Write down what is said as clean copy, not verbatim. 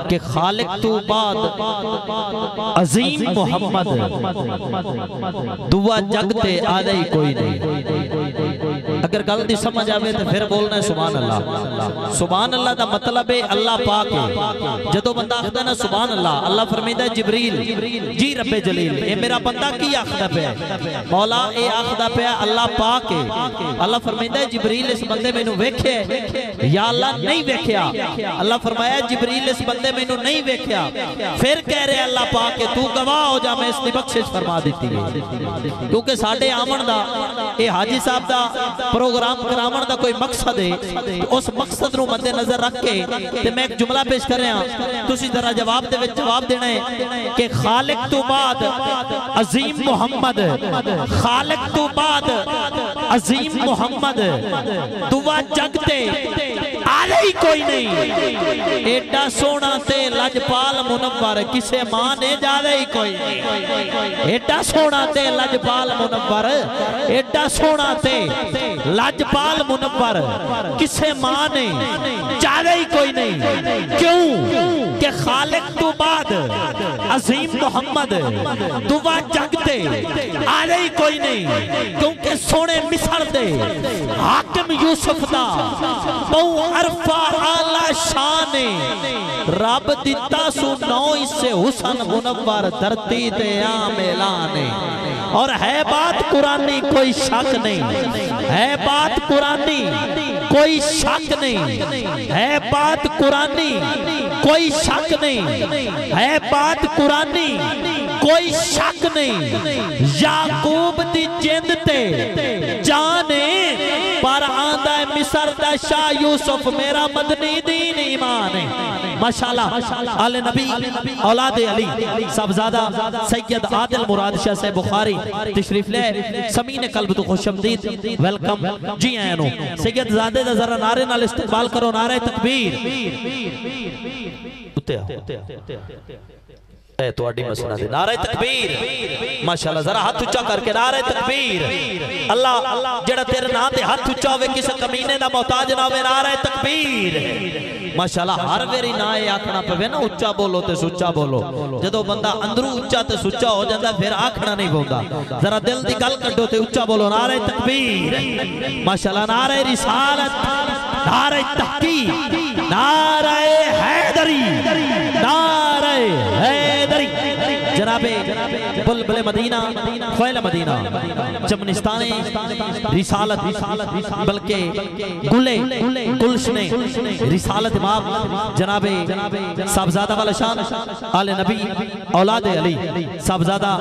कि खालिक तू बाद अजीम मोहम्मद दुआ जगते आदे ही कोई नहीं। अगर गल दी समझ आवे तो फिर बोलना है सुभान अल्लाह। सुभान अल्लाह का मतलब है अल्लाह पाक है। जदों बंदा आखदा ना सुभान अल्लाह, अल्लाह फरमांदा है जिब्रील जी रब्बे जलील ए मेरा बंदा की आखदा पिया मौला ए आखदा पिया अल्लाह पाक है। अल्लाह फरमांदा है जिब्रील इस बंदे मैनू वेखे या अल्लाह नहीं वेख्या। अल्लाह फरमाया जिब्रील इस बंदे मैनू नहीं वेख्या। फिर कह रहे अल्लाह पाक है तू गवाह हो जा, मैं इसकी बख्शिश फरमा दी है। क्योंकि साडे आमन दा ए हाजी साहब दा प्रोग्राम करावन दा कोई मकसद है, उस मकसद नूं मद्दे नजर रख के ते मैं एक जुमला पेश कर रहा, तुसी जरा जवाब दे विच जवाब देना है कि खालिक तो बाद अजीम मोहम्मद, खालिक तो बाद अजीम मोहम्मद दुआ जगते आले ही कोई नहीं। एडा सोना ते लजपाल मुनव्वर किसे मां ने जादे ही कोई नहीं। एडा सोना ते लजपाल मुनव्वर, एडा सोना ते लजपाल मुनव्वर किसे मां ने जादे ही कोई नहीं। क्यों कि खालिक तो बाद अजीम मोहम्मद दुआ जगते आले ही कोई नहीं। क्योंकि सोने मिसर दे हाकिम यूसुफ दा बहु अरफा आला शान रब दिता सु नौ इससे हुसन मुनव्वर धरती ते आमेलाने। और है बात कुरानी कोई शक नहीं, है बात कुरानी कोई शक नहीं, है बात कुरानी कोई शक नहीं, है बात कुरानी कोई शक नहीं। याकूब दी जिंद ते जाने पर आंदा है मिस्र दा शाह यूसुफ मेरा मदनी दीन ईमान है। माशाअल्लाह आले नबी औलाद अली साहबजादा सैयद आदिल मुराद शाह साहब बुखारी तशरीफ ले समीन कल्ब तो खुशमदीद वेलकम जी आया नो सैयद ज़ादे दा जरा नारे नाल इस्तकबाल करो, नारे तकबीर नारे तकबीर माशाअल्लाह जरा हाथ उच्चा करके नारे तकबीर। अल्लाह जेड़ा तेरे नाम ते हाथ उच्चा होवे किसी कमीने दा मोहताज ना होवे, नारे तकबीर माशाअल्लाह। हर वेरी ना ये आखना पवे ना उच्चा बोलो ते सुच्चा बोलो। जदों बंदा अंदरू उच्चा ते सुच्चा हो जाता फिर आखना नहीं पौंदा। जरा दिल दी गल कड्डो ते उच्चा बोलो, नारे तकबीर माशाअल्लाह। नारे रिसालत, नारे तहकीक, नारे हैदरी, नारे हैदरी। जनाबे बुलबुल मदीना ख्वाइल मदीना चमनिस्ताने रिसालत बल्कि गुले गुलशने रिसालत इमाम जनाबे साहबजादा वाला शान आले नबी औलाद अली साहबजादा